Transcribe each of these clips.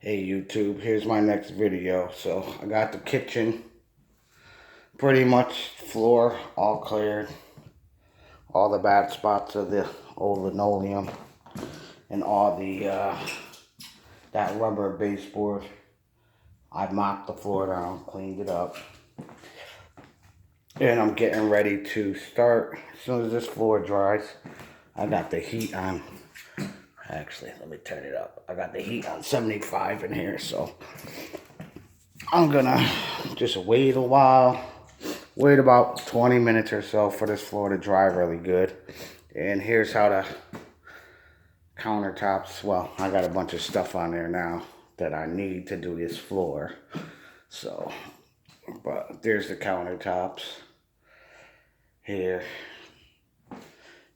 Hey YouTube, here's my next video. So I got the kitchen pretty much floor all cleared. All the bad spots of the old linoleum and all the that rubber baseboard. I mopped the floor down, cleaned it up. And I'm getting ready to start. As soon as this floor dries, I got the heat on. Actually, let me turn it up. I got the heat on 75 in here, so I'm gonna just wait a while. Wait about 20 minutes or so for this floor to dry really good. And here's how the countertops, well, I got a bunch of stuff on there now that I need to do this floor. So, but there's the countertops here.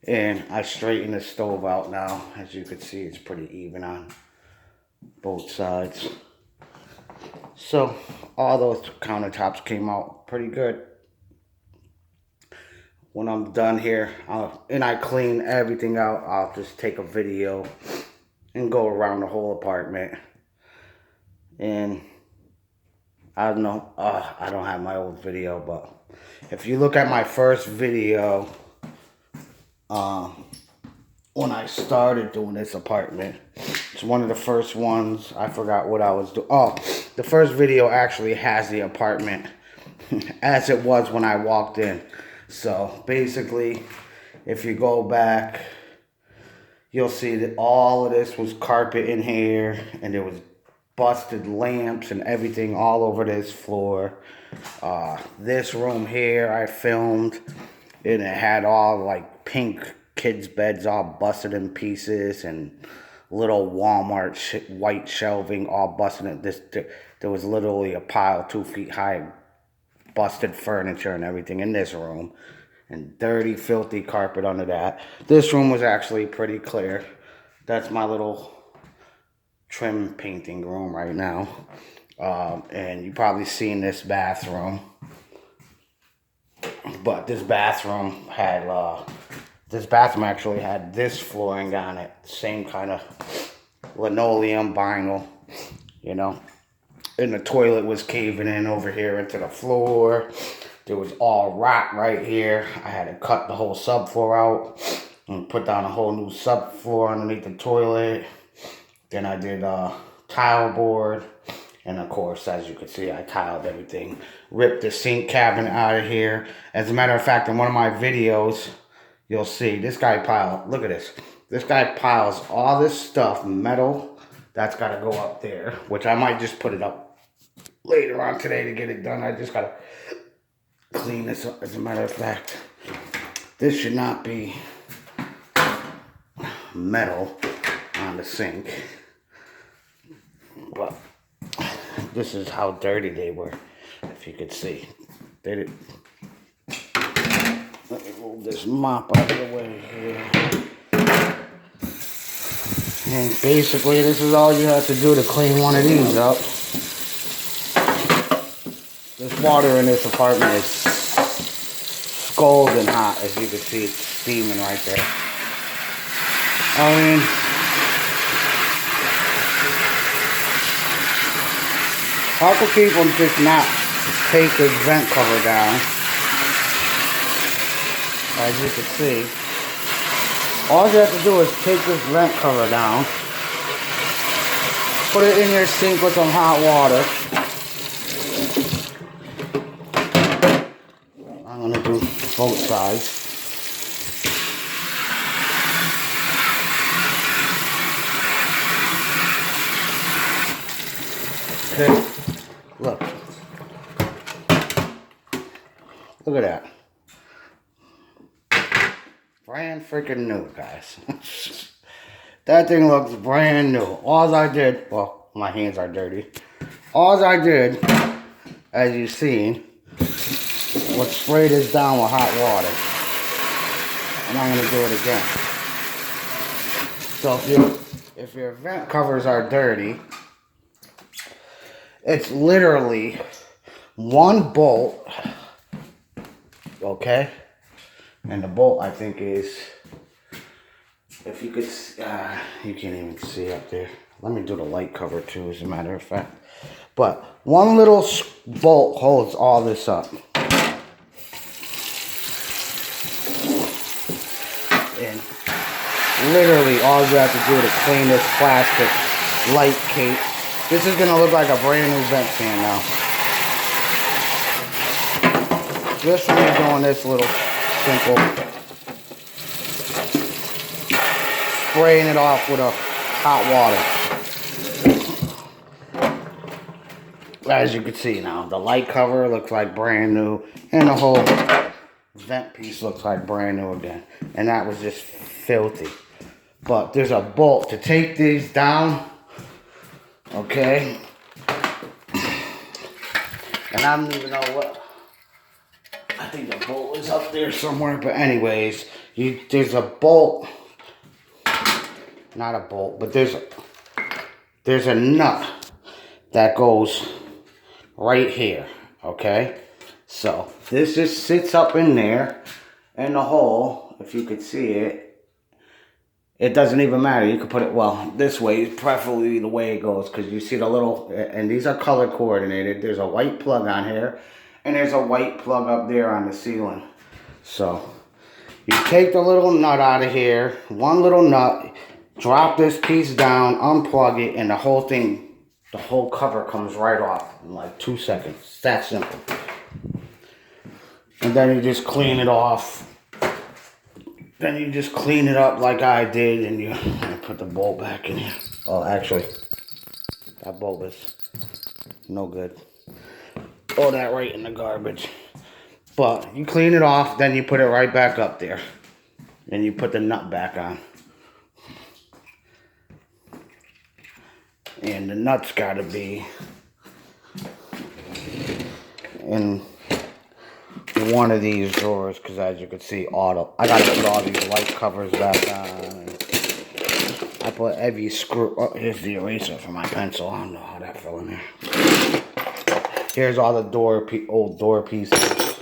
And I straightened the stove out now. As you can see, it's pretty even on both sides. So all those countertops came out pretty good. When I'm done here, and I clean everything out, I'll just take a video and go around the whole apartment. And I don't know, I don't have my old video, but if you look at my first video, when I started doing this apartment, it's one of the first ones. I forgot what I was doing. Oh, the first video actually has the apartment as it was when I walked in. So basically, if you go back, you'll see that all of this was carpet in here, and there was busted lamps and everything all over this floor. This room here I filmed, and it had all like pink kids' beds all busted in pieces and little Walmart white shelving all busted in this. There was literally a pile 2 feet high, busted furniture and everything in this room, and dirty, filthy carpet under that. This room was actually pretty clear. That's my little trim painting room right now. And you probably seen this bathroom. But this bathroom had, this bathroom actually had this flooring on it. Same kind of linoleum vinyl, you know. And the toilet was caving in over here into the floor. There was all rot right here. I had to cut the whole subfloor out and put down a whole new subfloor underneath the toilet. Then I did tile board. And of course, as you can see, I tiled everything. Ripped the sink cabinet out of here. As a matter of fact, in one of my videos, you'll see this guy look at this. This guy piles all this stuff, metal, that's got to go up there, which I might just put it up later on today to get it done. I just got to clean this up. As a matter of fact, this should not be metal on the sink. But this is how dirty they were, if you could see. They did. Let me move this mop out of the way here. And basically, this is all you have to do to clean one of these up. This water in this apartment is scalding hot, as you can see. It's steaming right there. I mean, how can people just not take this vent cover down? As you can see, all you have to do is take this vent cover down, put it in your sink with some hot water. I'm going to do both sides. Okay. Look. Look at that. Brand freaking new, guys. That thing looks brand new. All I did, well, my hands are dirty. All I did, as you've seen, was spray this down with hot water. And I'm going to do it again. So if your vent covers are dirty, it's literally one bolt, okay? And the bolt, I think, is, if you could, you can't even see up there. Let me do the light cover too, as a matter of fact. But one little bolt holds all this up. And literally all you have to do to clean this plastic light case. This is gonna look like a brand new vent fan now. Just from me doing this little simple, spraying it off with a hot water. As you can see now, the light cover looks like brand new, and the whole vent piece looks like brand new again. And that was just filthy. But there's a bolt to take these down. Okay. And I don't even know what. I think the bolt is up there somewhere. But anyways, there's a bolt. Not a bolt, but there's a nut that goes right here. Okay. So this just sits up in there. And the hole, if you could see it, it doesn't even matter. You could put it, well, this way, preferably the way it goes, because you see the little, and these are color coordinated. There's a white plug on here, and there's a white plug up there on the ceiling. So, you take the little nut out of here, one little nut, drop this piece down, unplug it, and the whole thing, the whole cover comes right off in like 2 seconds. It's that simple. And then you just clean it off. Then you just clean it up like I did, and you put the bolt back in here. Well, actually, that bolt is no good. Throw that right in the garbage. But you clean it off, then you put it right back up there. And you put the nut back on. And the nut's gotta be in one of these drawers, because as you can see, I gotta put all these light covers back on. I put every screw. Oh, here's the eraser for my pencil. I don't know how that fell in there. Here's all the old door pieces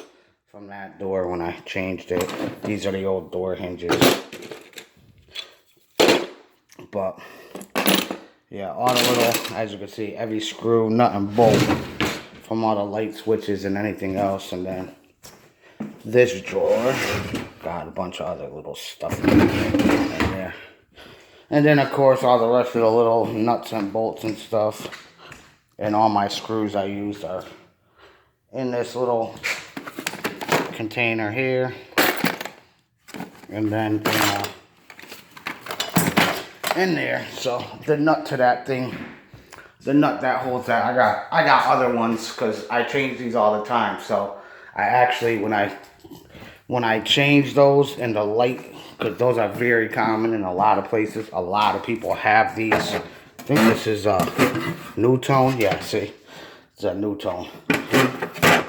from that door when I changed it. These are the old door hinges. But yeah, all the little, as you can see, every screw, nut, and bolt from all the light switches and anything else, and then this drawer got a bunch of other little stuff in there. And then, of course, all the rest of the little nuts and bolts and stuff. And all my screws I used are in this little container here. And then in there. So the nut to that thing, the nut that holds that, I got other ones because I change these all the time. So I actually, when I change those in the light, because those are very common in a lot of places. A lot of people have these. I think this is NuTone. Yeah, see, it's a NuTone.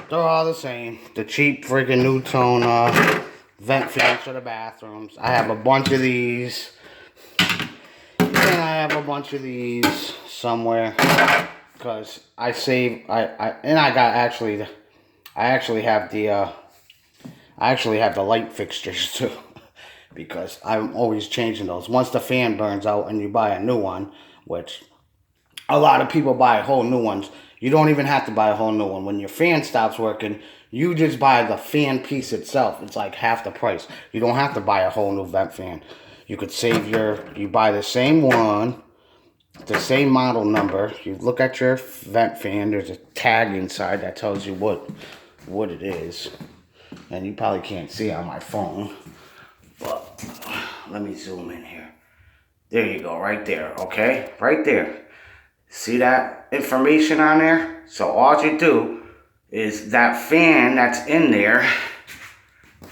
They're all the same. The cheap freaking NuTone vent fans for the bathrooms. I have a bunch of these. And I have a bunch of these somewhere. Because I save, I actually have the light fixtures too. Because I'm always changing those. Once the fan burns out and you buy a new one, which a lot of people buy whole new ones. You don't even have to buy a whole new one. When your fan stops working, you just buy the fan piece itself. It's like half the price. You don't have to buy a whole new vent fan. You could save you buy the same one, the same model number. You look at your vent fan, there's a tag inside that tells you what it is. And you probably can't see on my phone. But let me zoom in here. There you go, right there, okay? Right there. See that information on there? So all you do is that fan that's in there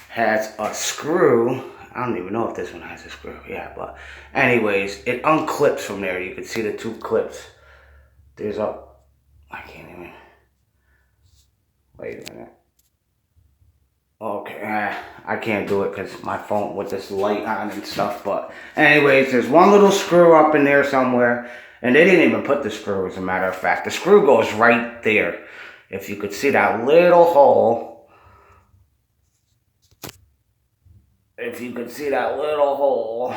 has a screw. I don't even know if this one has a screw. Yeah, but anyways, it unclips from there. You can see the two clips. There's I can't even. Wait a minute. Okay, I can't do it because my phone with this light on and stuff. But anyways, there's one little screw up in there somewhere. And they didn't even put the screw, as a matter of fact. The screw goes right there. If you could see that little hole. If you could see that little hole.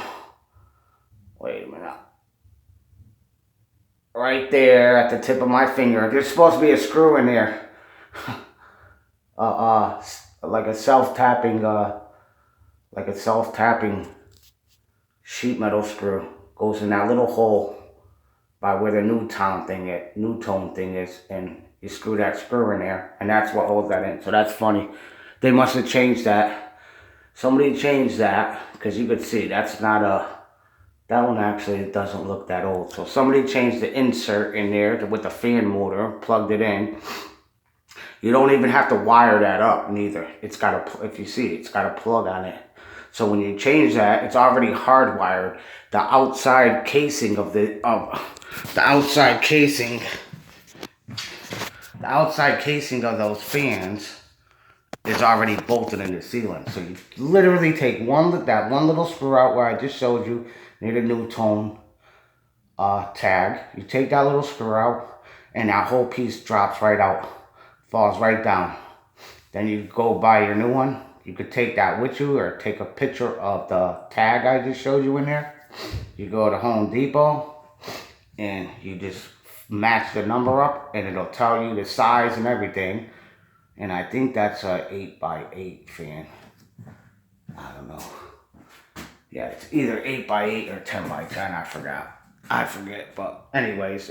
Wait a minute. right there at the tip of my finger. There's supposed to be a screw in there. Like a self-tapping sheet metal screw. Goes in that little hole by where the Newtone thing is, and you screw that screw in there, and that's what holds that in. So that's funny. They must have changed that. Somebody changed that, because you could see that's not a, that one actually doesn't look that old. So somebody changed the insert in there with the fan motor, plugged it in. You don't even have to wire that up neither. It's got a, if you see, it's got a plug on it. So when you change that, it's already hardwired. The outside casing of the outside casing of those fans is already bolted in the ceiling. So you literally take that one little screw out where I just showed you near the Newtone tag. You take that little screw out, and that whole piece drops right out, falls right down. Then you go buy your new one. You could take that with you, or take a picture of the tag I just showed you in there. You go to Home Depot, and you just match the number up, and it'll tell you the size and everything. And I think that's a 8x8 fan. I don't know. Yeah, it's either 8x8 or 10x10. I forget. But anyways,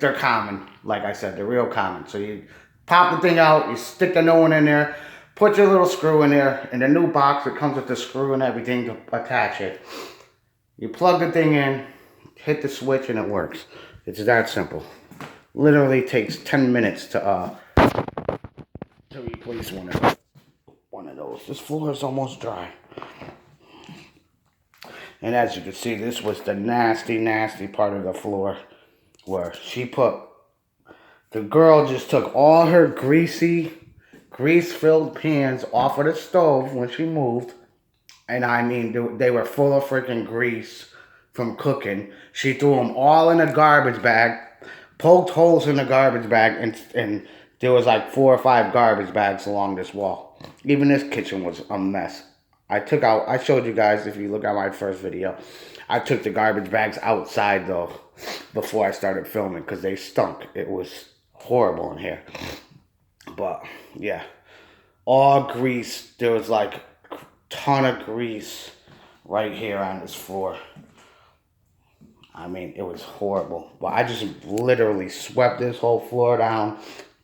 they're common. Like I said, they're real common. So you pop the thing out, you stick the new one in there, put your little screw in there. In the new box, it comes with the screw and everything to attach it. You plug the thing in, hit the switch, and it works. It's that simple. Literally takes 10 minutes to replace one of those. This floor is almost dry. And as you can see, this was the nasty, nasty part of the floor where the girl just took all her grease-filled pans off of the stove when she moved. And I mean, they were full of freaking grease from cooking. She threw them all in a garbage bag, poked holes in the garbage bag, and there was like 4 or 5 garbage bags along this wall. Even this kitchen was a mess. I showed you guys, if you look at my first video, I took the garbage bags outside though, before I started filming, because they stunk. It was horrible in here. But, yeah. All grease. There was like a ton of grease right here on this floor. I mean, it was horrible. But I just literally swept this whole floor down,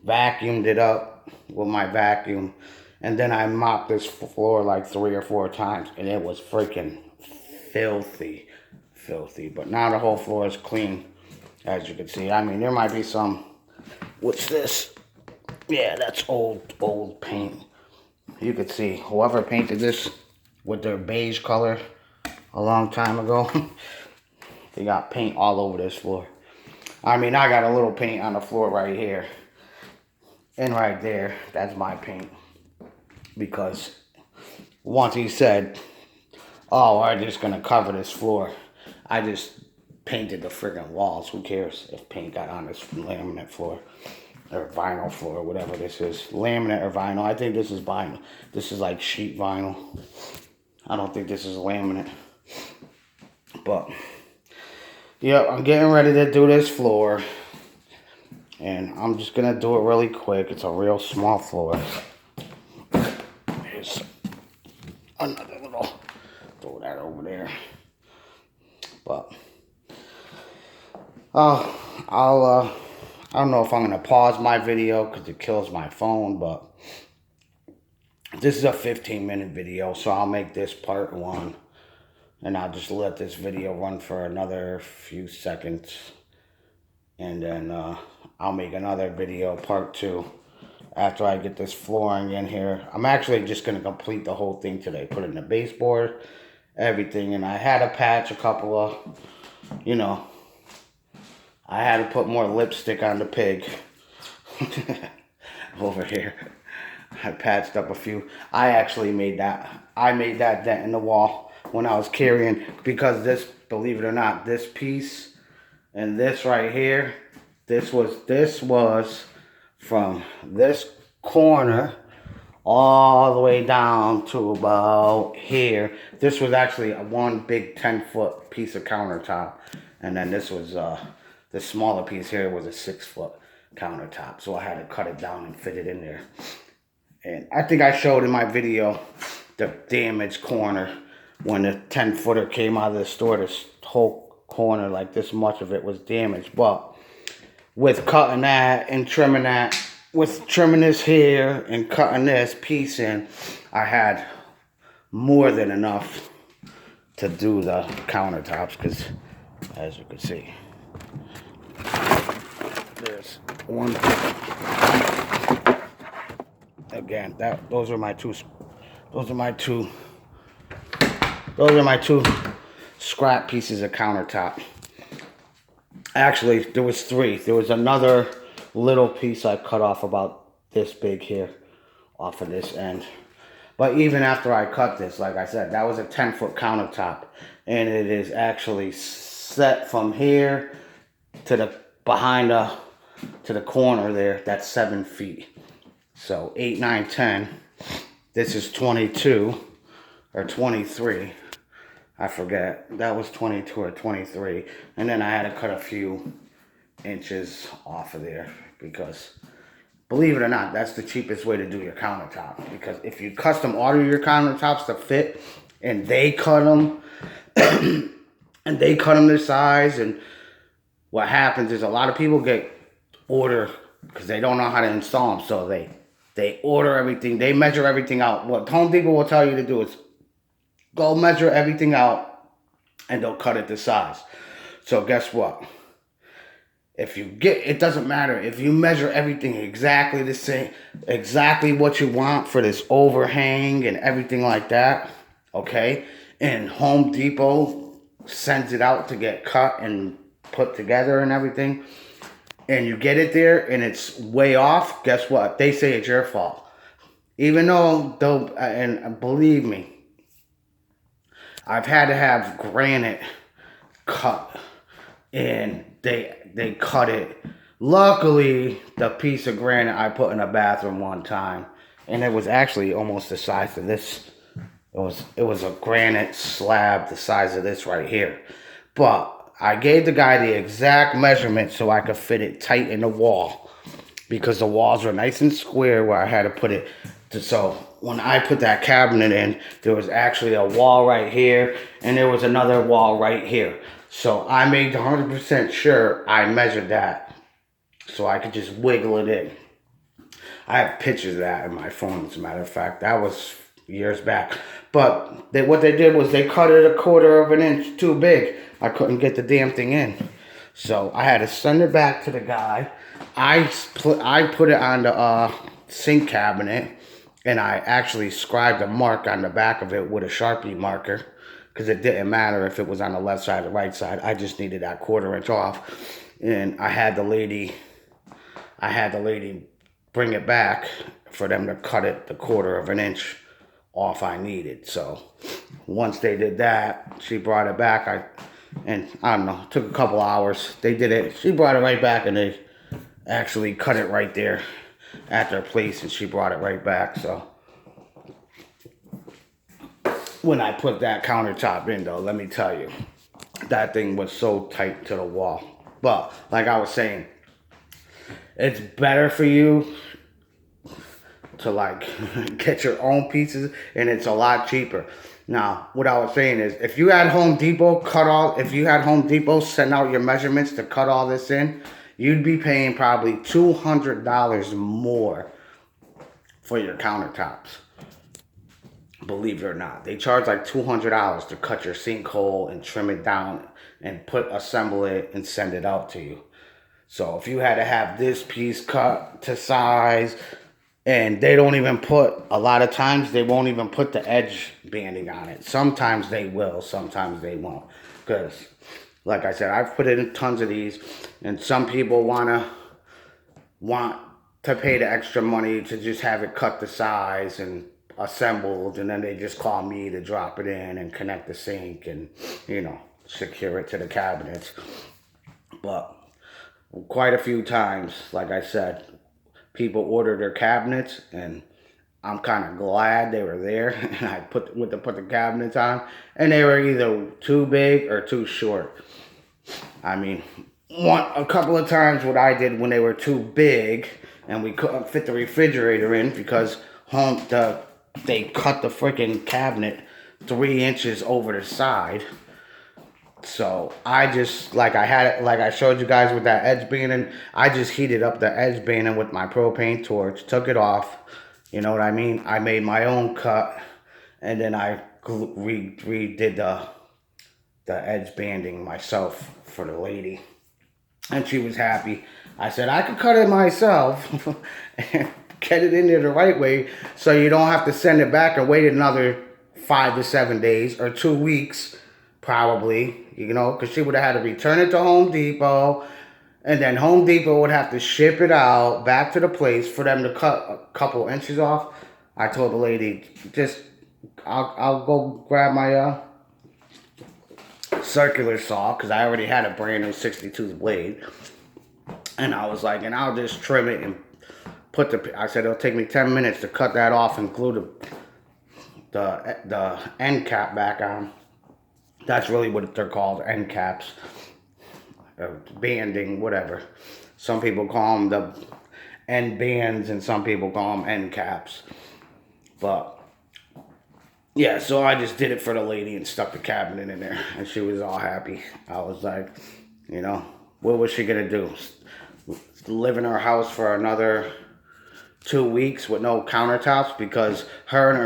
vacuumed it up with my vacuum, and then I mopped this floor like 3 or 4 times, and it was freaking filthy. But now the whole floor is clean, as you can see. I mean, there might be some, what's this? Yeah, that's old paint. You could see whoever painted this with their beige color a long time ago, they got paint all over this floor. I mean, I got a little paint on the floor right here. And right there, that's my paint. Because once he said, oh, we're just going to cover this floor, I just painted the friggin' walls. Who cares if paint got on this laminate floor or vinyl floor, whatever this is. Laminate or vinyl. I think this is vinyl. This is like sheet vinyl. I don't think this is laminate. But, yeah, I'm getting ready to do this floor. And I'm just going to do it really quick. It's a real small floor. Here's another little, throw that over there. But, I don't know if I'm going to pause my video because it kills my phone, but this is a 15-minute video, so I'll make this part 1. And I'll just let this video run for another few seconds. And then I'll make another video, part 2, after I get this flooring in here. I'm actually just going to complete the whole thing today. Put in the baseboard, everything. And I had to patch a couple of, you know, I had to put more lipstick on the pig. Over here. I patched up a few. I actually made that. I made that dent in the wall when I was carrying. Because this, believe it or not, this piece and this right here, this was from this corner all the way down to about here. This was actually one big 10-foot piece of countertop. And then this was The smaller piece here was a 6-foot countertop, so I had to cut it down and fit it in there. And I think I showed in my video the damaged corner when the 10-footer came out of the store. This whole corner, like this much of it, was damaged. But with cutting that and trimming that, with trimming this here and cutting this piece in, I had more than enough to do the countertops, because as you can see, there's one. Again, those are my two scrap pieces of countertop. Actually, there was 3. There was another little piece I cut off about this big here, off of this end. But even after I cut this, like I said, that was a 10-foot countertop, and it is actually set from here to the to the corner there. That's 7 feet. So 8, 9, 10. This is 22 or 23. I forget. That was 22 or 23. And then I had to cut a few inches off of there because, believe it or not, that's the cheapest way to do your countertop. Because if you custom order your countertops to fit and they cut them and they cut them this size, and what happens is a lot of people get order because they don't know how to install them. So they order everything. They measure everything out. What Home Depot will tell you to do is go measure everything out and they'll cut it to size. So guess what? If you it doesn't matter if you measure everything exactly the same, exactly what you want for this overhang and everything like that, okay? And Home Depot sends it out to get cut and put together and everything, and you get it there and it's way off, guess what? They say it's your fault. Even though they'll, and believe me, I've had to have granite cut, and they cut it. Luckily, the piece of granite I put in a bathroom one time, and it was actually almost the size of this. It was a granite slab the size of this right here. But I gave the guy the exact measurement so I could fit it tight in the wall, because the walls were nice and square where I had to put it. So when I put that cabinet in, there was actually a wall right here, and there was another wall right here. So I made 100% sure I measured that so I could just wiggle it in. I have pictures of that in my phone, as a matter of fact. That was years back. But what they did was they cut it 1/4 of an inch too big. I couldn't get the damn thing in. So I had to send it back to the guy. I put it on the sink cabinet, and I actually scribed a mark on the back of it with a Sharpie marker, because it didn't matter if it was on the left side or the right side. I just needed that 1/4 inch off. And I had the lady bring it back for them to cut it the 1/4 of an inch off I needed. So once they did that, she brought it back. I don't know, it took a couple hours. They did it. She brought it right back, and they actually cut it right there at their place, and she brought it right back. So when I put that countertop in, though, let me tell you, that thing was so tight to the wall. But like I was saying, it's better for you to like get your own pieces, and it's a lot cheaper. Now, what I was saying is, if you had Home Depot send out your measurements to cut all this in, you'd be paying probably $200 more for your countertops. Believe it or not, they charge like $200 to cut your sinkhole and trim it down and assemble it and send it out to you. So if you had to have this piece cut to size, and they don't even put, a lot of times they won't even put the edge banding on it. Sometimes they will, sometimes they won't. Because, like I said, I've put in tons of these, and some people want to pay the extra money to just have it cut to size and assembled, and then they just call me to drop it in and connect the sink and, you know, secure it to the cabinets. But quite a few times, like I said, people order their cabinets, and I'm kind of glad they were there. And I put the cabinets on, and they were either too big or too short. I mean, a couple of times what I did when they were too big and we couldn't fit the refrigerator in because they cut the freaking cabinet 3 inches over the side. So I just, like I showed you guys with that edge banding, I just heated up the edge banding with my propane torch, took it off, you know what I mean? I made my own cut, and then I redid the edge banding myself for the lady. And she was happy. I said, I could cut it myself and get it in there the right way so you don't have to send it back and wait another 5 to 7 days or 2 weeks, probably, you know, because she would have had to return it to Home Depot, and then Home Depot would have to ship it out back to the place for them to cut a couple inches off. I told the lady, I'll go grab my circular saw, because I already had a brand new 62 blade, and I was like, and I'll just trim it and I said it'll take me 10 minutes to cut that off and glue the end cap back on. That's really what they're called, end caps, banding, whatever. Some people call them the end bands and some people call them end caps. But yeah, so I just did it for the lady and stuck the cabinet in there, and she was all happy. I was like, you know, what was she gonna do? Live in her house for another 2 weeks with no countertops? Because her and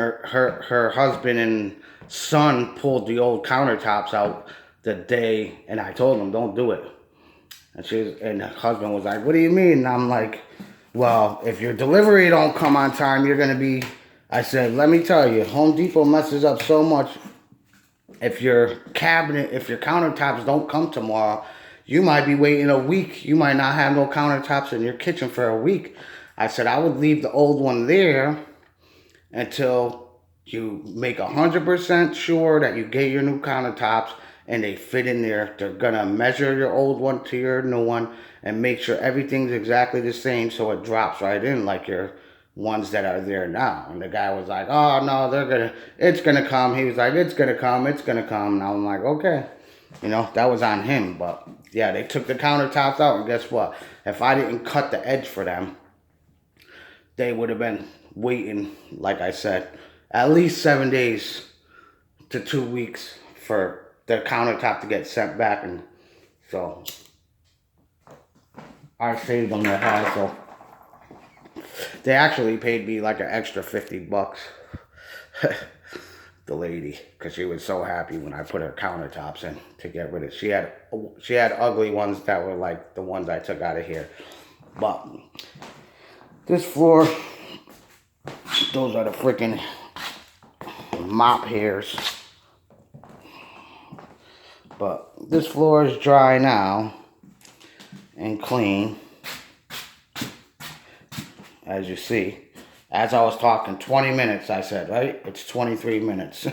her husband and son pulled the old countertops out the day, and I told them, don't do it. And her husband was like, what do you mean? And I'm like, well, if your delivery don't come on time, you're gonna be, I said, let me tell you, Home Depot messes up so much. If your countertops don't come tomorrow, you might be waiting a week. You might not have no countertops in your kitchen for a week. I said, I would leave the old one there until you make 100% sure that you get your new countertops and they fit in there. They're going to measure your old one to your new one and make sure everything's exactly the same so it drops right in like your ones that are there now. And the guy was like, oh, no, it's going to come. He was like, it's going to come. And I'm like, okay. You know, that was on him. But yeah, they took the countertops out, and guess what? If I didn't cut the edge for them, they would have been waiting, like I said, at least 7 days to 2 weeks for the countertop to get sent back. And so I saved them the hassle. They actually paid me like an extra $50. The lady, because she was so happy when I put her countertops in to get rid of. She had ugly ones that were like the ones I took out of here. But this floor, those are the freaking mop hairs. But this floor is dry now and clean, as you see. As I was talking, 20 minutes, I said, right? It's 23 minutes.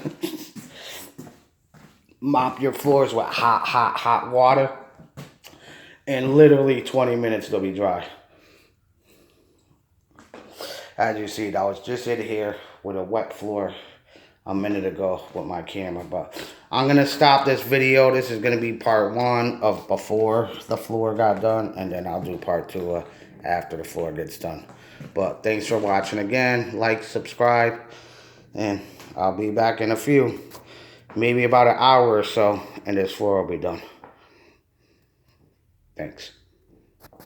Mop your floors with hot water. In literally 20 minutes, they'll be dry. As you see, I was just in here with a wet floor a minute ago with my camera. But I'm going to stop this video. This is going to be part 1 of before the floor got done. And then I'll do part 2 after the floor gets done. But thanks for watching again. Like, subscribe, and I'll be back in a few, maybe about an hour or so, and this floor will be done. Thanks.